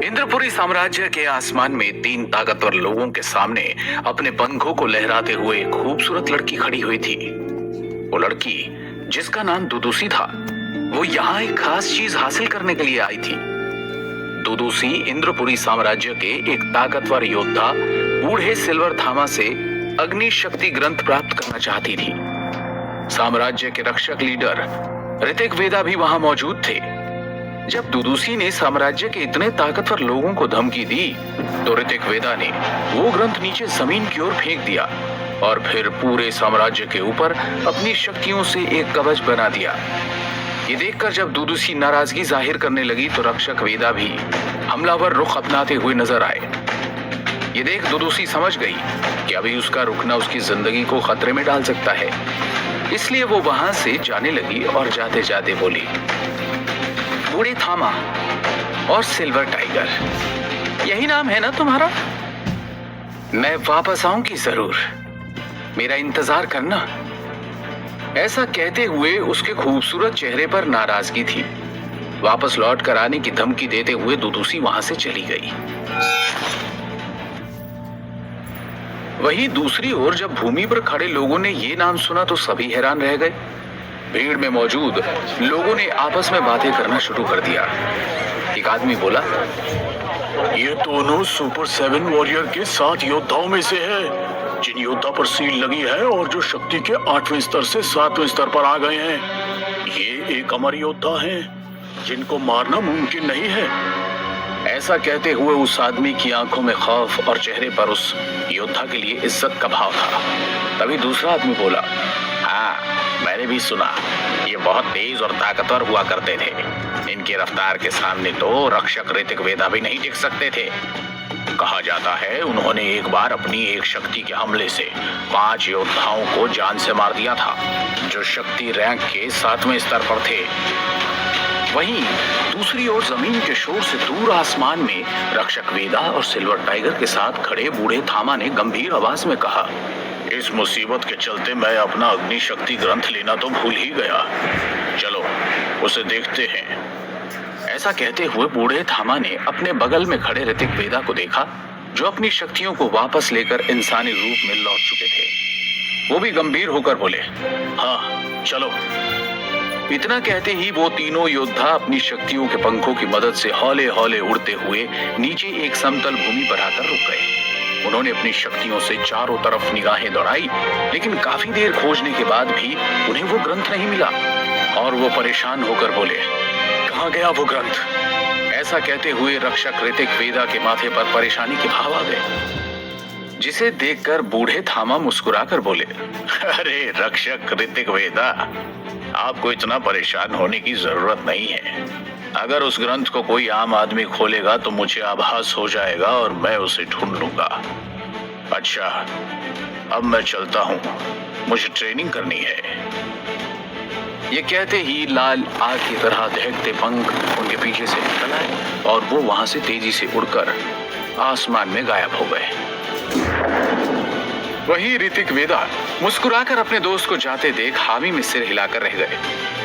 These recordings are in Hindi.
इंद्रपुरी साम्राज्य के आसमान में तीन ताकतवर लोगों के सामने अपने पंखों को लहराते हुए एक खूबसूरत लड़की खड़ी हुई थी। वो लड़की, जिसका नाम दुदुसी था, वो यहाँ एक खास चीज हासिल करने के लिए आई थी। दुदुसी इंद्रपुरी साम्राज्य के एक ताकतवर योद्धा बूढ़े सिल्वर थामा से अग्नि शक्ति ग्रंथ प्राप्त करना चाहती थी। साम्राज्य के रक्षक लीडर ऋतिक वेदा भी वहां मौजूद थे। जब दुदुसी ने साम्राज्य के इतने ताकतवर लोगों को धमकी दी तो ऋतिक वेदा ने वो ग्रंथ नीचे जमीन की ओर फेंक दिया और फिर पूरे साम्राज्य के ऊपर अपनी शक्तियों से एक कवच बना दिया। ये देखकर जब दुदुसी नाराजगी जाहिर करने लगी तो रक्षक वेदा भी हमलावर रुख अपनाते हुए नजर आए। ये देख दुदुसी समझ गई कि अभी उसका रुकना उसकी जिंदगी को खतरे में डाल सकता है, इसलिए वो वहां से जाने लगी और जाते जाते बोली, बूढ़े थामा और सिल्वर टाइगर, यही नाम है ना तुम्हारा? मैं वापस आऊंगी जरूर, मेरा इंतजार करना। ऐसा कहते हुए उसके खूबसूरत चेहरे पर नाराजगी थी। वापस लौट कर आने की धमकी देते हुए दुदुसी वहां से चली गई। वहीं दूसरी ओर जब भूमि पर खड़े लोगों ने ये नाम सुना तो सभी हैरान रह गए। भीड़ में मौजूद लोगों ने आपस में बातें करना शुरू कर दिया। एक आदमी बोला, ये दोनों सुपर 7 वॉरियर के 7 योद्धाओं में से है, जिन योद्धा पर सील लगी है और जो शक्ति के 8वें स्तर से 7वें स्तर पर आ गए हैं। ये एक अमर योद्धा हैं, जिनको मारना मुमकिन नहीं है। ऐसा कहते हुए उस आदमी की आंखों में खौफ और चेहरे पर उस योद्धा के लिए इज्जत का भाव था। तभी दूसरा आदमी बोला, हाँ, मैंने भी सुना, ये बहुत तेज और ताकतवर हुआ करते थे। इनकी रफ्तार के सामने तो रक्षक ऋतिक वेदा भी नहीं टिक सकते थे। कहा जाता है उन्होंने एक बार अपनी एक शक्ति के हमले से 5 योद्धाओं को जान से मार दिया था, जो शक्ति रैंक के 7वें स्तर पर थे। वहीं दूसरी ओर जमीन के शोर से दूर आसमान में रक्षक वेदा और सिल्वर टाइगर के साथ खड़े बूढ़े थामा ने गंभीर आवाज में कहा, इस मुसीबत के चलते मैं अपना अग्नि शक्ति ग्रंथ लेना तो भूल ही गया। चलो उसे देखते हैं। ऐसा कहते हुए बूढ़े थामा ने अपने बगल में खड़े ऋतिक वेदा को देखा, जो अपनी शक्तियों को वापस लेकर इंसानी रूप में लौट चुके थे। वो भी गंभीर होकर बोले, हाँ चलो। इतना कहते ही वो तीनों योद्धा अपनी शक्तियों के पंखों की मदद से हौले हौले उड़ते हुए नीचे एक समतल भूमि पर आकर रुक गए। उन्होंने अपनी शक्तियों से चारों तरफ निगाहें दौड़ाई, लेकिन काफी देर खोजने के बाद भी उन्हें वो ग्रंथ नहीं मिला और वो परेशान होकर बोले, कहाँ गया वो ग्रंथ? ऐसा कहते हुए रक्षक ऋतिक वेदा के माथे पर परेशानी के भाव आ गए, जिसे देखकर बूढ़े थामा मुस्कुराकर बोले, अरे रक्षक ऋतिक वेदा, आपको इतना परेशान होने की जरूरत नहीं है। अगर उस ग्रंथ को कोई आम आदमी खोलेगा तो मुझे आभास हो जाएगा और मैं उसे ढूंढ लूंगा। अच्छा, अब मैं चलता हूँ, मुझे ट्रेनिंग करनी है। ये कहते ही लाल आग की तरह दहकते पंख उनके पीछे से निकल आए और वो वहां से तेजी से उड़कर आसमान में गायब हो गए। वहीं ऋतिक वेदा मुस्कुराकर अपने दोस्त को जाते देख हामी में सिर हिलाकर रह गए।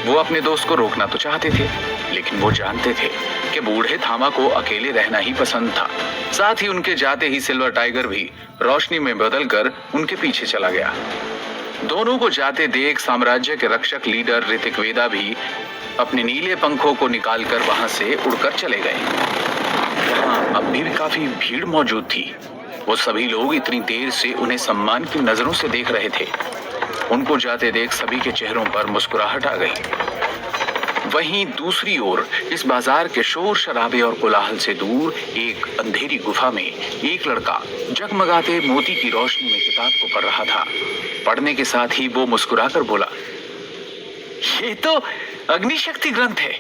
वो अपने दोस्त को रोकना तो चाहते थे, लेकिन वो जानते थे कि बूढ़े थामा को अकेले रहना ही पसंद था। साथ ही उनके जाते ही सिल्वर टाइगर भी रोशनी में बदलकर उनके पीछे चला गया। दोनों को जाते देख साम्राज्य के रक्षक लीडर ऋतिक वेदा भी अपने नीले पंखों को निकालकर वहां से उड़कर चले गए। वहां अब भी काफी भीड़ मौजूद थी। वो सभी लोग इतनी देर से उन्हें सम्मान की नजरों से देख रहे थे। उनको जाते देख सभी के चेहरों पर मुस्कुराहट आ गई। वहीं दूसरी ओर इस बाजार के शोर शराबे और कोलाहल से दूर एक अंधेरी गुफा में एक लड़का जगमगाते मोती की रोशनी में किताब को पढ़ रहा था। पढ़ने के साथ ही वो मुस्कुराकर बोला, ये तो अग्नि शक्ति ग्रंथ है।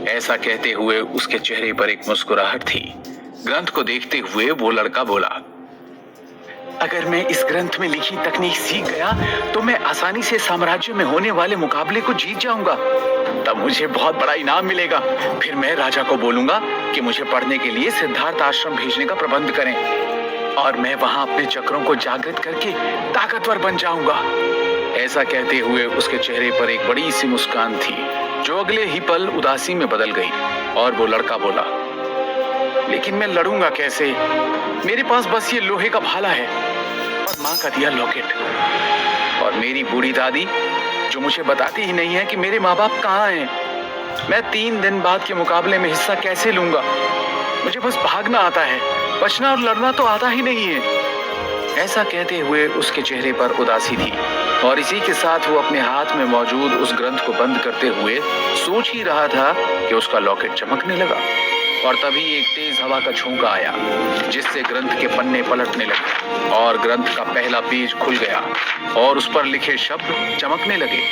ऐसा कहते हुए उसके चेहरे पर एक मुस्कुराहट थी। ग्रंथ को देखते हुए वो लड़का बोला, अगर मैं इस ग्रंथ में लिखी तकनीक सीख गया तो मैं आसानी से साम्राज्य में होने वाले मुकाबले को जीत जाऊंगा। तब मुझे बहुत बड़ा इनाम मिलेगा। फिर मैं राजा को बोलूंगा कि मुझे पढ़ने के लिए सिद्धार्थ आश्रम भेजने का प्रबंध करें और मैं वहां अपने चक्रों को जागृत करके ताकतवर बन जाऊंगा। ऐसा कहते हुए उसके चेहरे पर एक बड़ी सी मुस्कान थी, जो अगले ही पल उदासी में बदल गई और वो लड़का बोला, लेकिन मैं लड़ूंगा कैसे? मेरे पास बस ये लोहे का भाला है और माँ का दिया लॉकेट, और मेरी बूढ़ी दादी जो मुझे बताती ही नहीं है कि मेरे माँ बाप कहाँ हैं। मैं 3 दिन बाद के मुकाबले में हिस्सा कैसे लूंगा? मुझे बस भागना आता है, बचना और लड़ना तो आता ही नहीं है। ऐसा कहते हुए उसके चेहरे पर उदासी थी, और इसी के साथ वो अपने हाथ में मौजूद उस ग्रंथ को बंद करते हुए सोच ही रहा था कि उसका लॉकेट चमकने लगा। और तभी एक तेज हवा का झोंका आया, जिससे ग्रंथ के पन्ने पलटने लगे और ग्रंथ का पहला पेज खुल गया और उस पर लिखे शब्द चमकने लगे।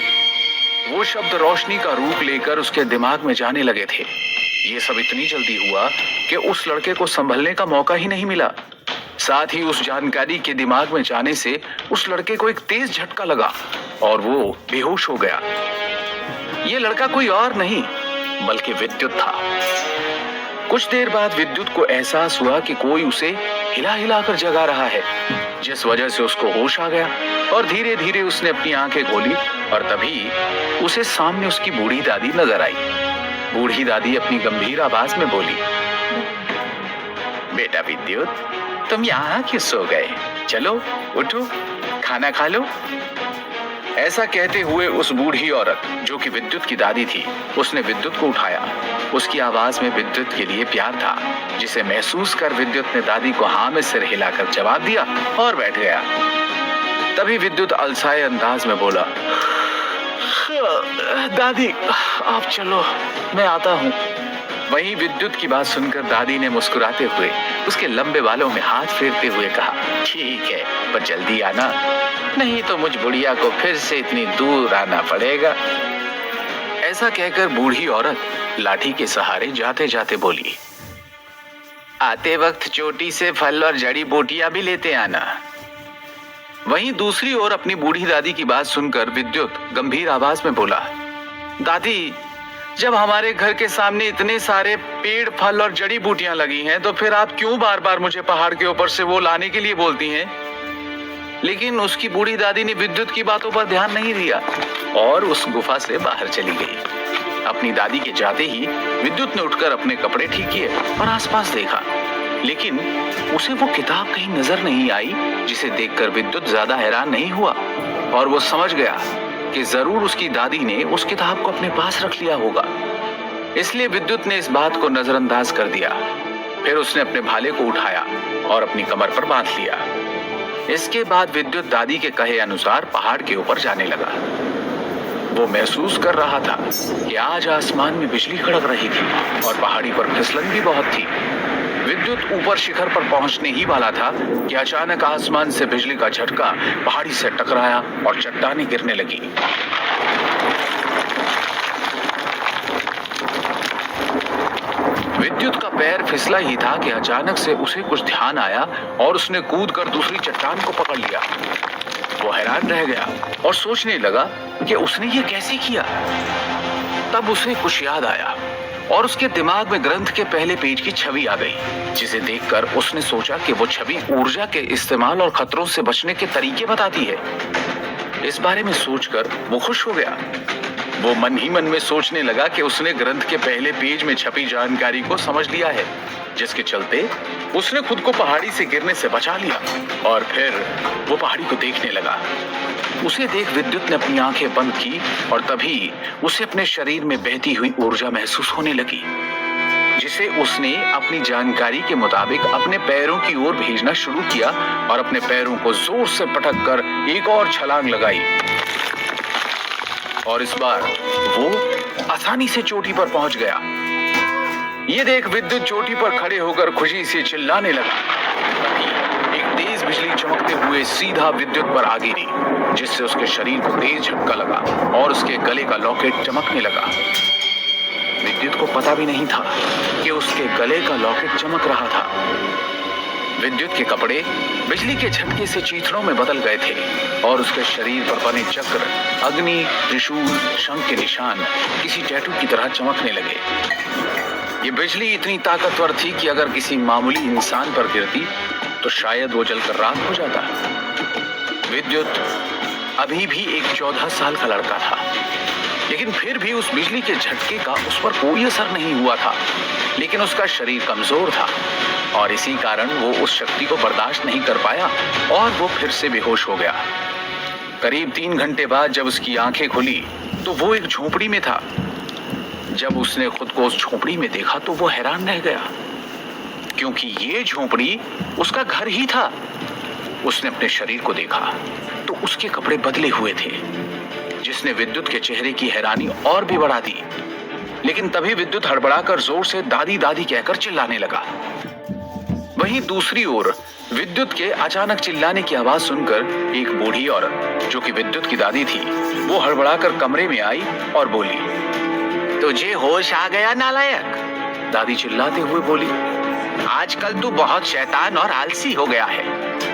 वो शब्द रोशनी का रूप लेकर उसके दिमाग में जाने लगे थे। ये सब इतनी जल्दी हुआ कि उस लड़के को संभलने का मौका ही नहीं मिला। साथ ही उस जानकारी के दिमाग में जाने से उस लड़के को एक तेज झटका लगा और वो बेहोश हो गया। ये लड़का कोई और नहीं बल्कि विद्युत था। कुछ देर बाद विद्युत को एहसास हुआ कि कोई उसे हिला हिला कर जगा रहा है, जिस वजह से उसको होश आ गया और धीरे धीरे उसने अपनी आंखें खोली और तभी उसे सामने उसकी बूढ़ी दादी नजर आई। बूढ़ी दादी अपनी गंभीर आवाज में बोली, बेटा विद्युत, तुम यहाँ क्यों सो गए? चलो उठो, खाना खा लो। ऐसा कहते हुए उस बूढ़ी औरत जो कि विद्युत की दादी थी, उसने विद्युत को उठाया। उसकी आवाज में विद्युत के लिए प्यार था, जिसे महसूस कर विद्युत ने दादी को हाँ में सिर हिलाकर जवाब दिया और बैठ गया। तभी विद्युत अलसाए अंदाज में बोला, दादी आप चलो, मैं आता हूँ। वहीं विद्युत की बात सुनकर दादी ने मुस्कुराते हुए उसके लंबे बालों में हाथ फेरते हुए कहा, ठीक है, पर जल्दी आना, नहीं तो मुझ बुढ़िया को फिर से इतनी दूर आना पड़ेगा। ऐसा कहकर बूढ़ी औरत लाठी के सहारे जाते जाते बोली, आते वक्त चोटी से फल और जड़ी बूटियां भी लेते आना। वहीं दूसरी ओर अपनी बूढ़ी दादी की बात सुनकर विद्युत गंभीर आवाज में बोला, दादी, जब हमारे घर के सामने इतने सारे पेड़, फल और जड़ी बूटियां लगी हैं, तो फिर आप क्यों बार बार मुझे पहाड़ के ऊपर से वो लाने के लिए बोलती हैं? लेकिन उसकी बूढ़ी दादी ने विद्युत की बातों पर ध्यान नहीं दिया और उस गुफा से बाहर चली गई। अपनी दादी के जाते ही विद्युत ने उठकर अपने कपड़े ठीक किए और आसपास देखा, लेकिन उसे वो किताब कहीं नजर नहीं आई, जिसे देखकर विद्युत ज्यादा हैरान नहीं हुआ और वो समझ गया कि जरूर उसकी दादी ने उस किताब को अपने पास रख लिया होगा। इसलिए विद्युत ने इस बात को नजरअंदाज कर दिया। फिर उसने अपने भाले को उठाया और अपनी कमर पर बांध लिया। इसके बाद विद्युत दादी के कहे अनुसार पहाड़ के ऊपर जाने लगा। वो महसूस कर रहा था कि आज आसमान में बिजली कड़क रही थी और पहाड़ी पर फिसलन भी बहुत थी। विद्युत ऊपर शिखर पर पहुंचने ही वाला था कि अचानक आसमान से बिजली का झटका पहाड़ी से टकराया और चट्टानें गिरने लगी। विद्युत का पैर फिसला ही था कि अचानक से उसे कुछ ध्यान आया और उसने कूदकर दूसरी चट्टान को पकड़ लिया। वो हैरान रह गया और सोचने लगा कि उसने ये कैसे किया। तब उसे कुछ याद आया और उसके दिमाग में ग्रंथ के पहले पेज की छवि आ गई, जिसे देखकर उसने सोचा कि वो छवि ऊर्जा के इस्तेमाल और खतरों से बचने के तरीके बताती है। इस बारे में सोचकर वो खुश हो गया। वो मन ही मन में सोचने लगा कि उसने ग्रंथ के पहले पेज में छपी जानकारी को समझ लिया है, जिसके चलते उसने खुद को पहाड़ी से गिरने से बचा लिया। और फिर वो पहाड़ी को देखने लगा। उसे देख विद्युत ने अपनी आंखें बंद की और तभी उसे अपने शरीर में बहती हुई ऊर्जा महसूस होने लगी, जिसे उसने अपनी जानकारी के मुताबिक अपने पैरों की ओर भेजना शुरू किया और अपने पैरों को जोर से पटक कर एक और छलांग लगाई। और इस बार वो आसानी से चोटी पर पहुंच गया। ये देख विद्युत चोटी पर खड़े होकर खुशी से चिल्लाने लगा। एक तेज बिजली चमकते हुए सीधा विद्युत पर आ गिरी, जिससे उसके शरीर को तेज झटका लगा और उसके गले का लॉकेट चमकने लगा। विद्युत को पता भी नहीं था कि उसके गले का लॉकेट चमक रहा था। विद्युत के कपड़े बिजली के झटके से चीथड़ों में बदल गए थे और उसके शरीर पर बने चक्र, अग्नि, त्रिशूल, शंख के निशान किसी टैटू की तरह चमकने लगे। ये बिजली इतनी ताकतवर थी कि अगर किसी मामूली इंसान पर गिरती तो शायद वो जलकर राख हो जाता। विद्युत अभी भी एक 14 साल का लड़का था, लेकिन फिर भी उस बिजली के झटके का उस पर कोई असर नहीं हुआ था। लेकिन उसका शरीर कमजोर था और इसी कारण वो उस शक्ति को बर्दाश्त नहीं कर पाया और वो फिर से बेहोश हो गया। करीब 3 घंटे बाद जब उसकी आंखें खुली तो वो एक झोपड़ी में था। जब उसने खुद को उस झोपड़ी में देखा तो वो हैरान रह गया, क्योंकि ये झोपड़ी उसका घर ही था। उसने अपने शरीर को देखा तो उसके कपड़े बदले हुए थे, जिसने विद्युत के चेहरे की हैरानी और भी बढ़ा दी। लेकिन तभी विद्युत हड़बड़ाकर जोर से दादी दादी कहकर चिल्लाने लगा। वहीं दूसरी ओर विद्युत के अचानक चिल्लाने की आवाज सुनकर एक बूढ़ी औरत, जो कि विद्युत की दादी थी, वो हड़बड़ाकर कमरे में आई और बोली, तुझे होश आ गया नालायक? दादी चिल्लाते हुए बोली, आजकल तू बहुत शैतान और आलसी हो गया है।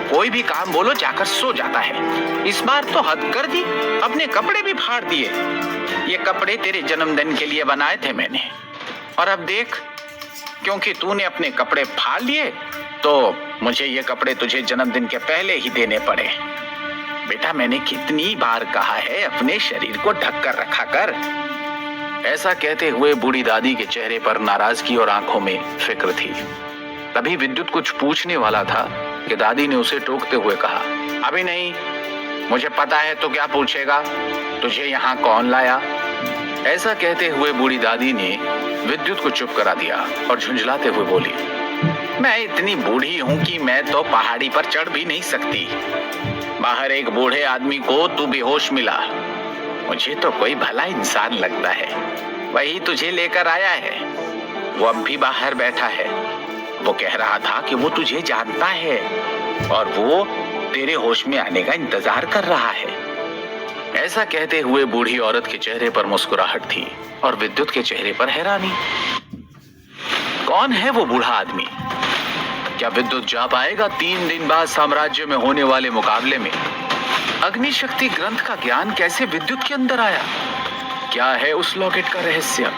कोई भी काम बोलो जाकर सो जाता है। इस बार तो हद कर दी, अपने कपड़े भी फाड़ दिए। ये कपड़े तेरे जन्मदिन के लिए बनाए थे मैंने, और अब देख, क्योंकि तूने अपने कपड़े फाड़ लिए तो मुझे ये कपड़े तुझे जन्मदिन के पहले ही देने पड़े। बेटा, मैंने कितनी बार कहा है अपने शरीर को ढक कर रखा कर। ऐसा कहते हुए बूढ़ी दादी के चेहरे पर नाराजगी और आंखों में फिक्र थी। तभी विद्युत कुछ पूछने वाला था कि दादी ने उसे टोकते हुए कहा, अभी नहीं, मुझे पता है तो क्या पूछेगा, तुझे यहाँ कौन लाया? ऐसा कहते हुए बूढ़ी दादी ने विद्युत को चुप करा दिया और झुंझलाते हुए बोली, मैं इतनी बूढ़ी हूँ कि मैं तो पहाड़ी पर चढ़ भी नहीं सकती। बाहर एक बूढ़े आदमी को तू बेहोश मिला। मुझे तो कोई भला इंसान लगता है, वही तुझे लेकर आया है। वो अब भी बाहर बैठा है। वो कह रहा था कि वो तुझे जानता है और वो तेरे होश में आने का इंतजार कर रहा है। ऐसा कहते हुए बूढ़ी औरत के चेहरे पर मुस्कुराहट थी और विद्युत के चेहरे पर हैरानी। कौन है वो बूढ़ा आदमी? क्या विद्युत जा पाएगा 3 दिन बाद साम्राज्य में होने वाले मुकाबले में? अग्नि शक्ति ग्रंथ का ज्ञान कैसे विद्युत के अंदर आया? क्या है उस लॉकेट का रहस्य?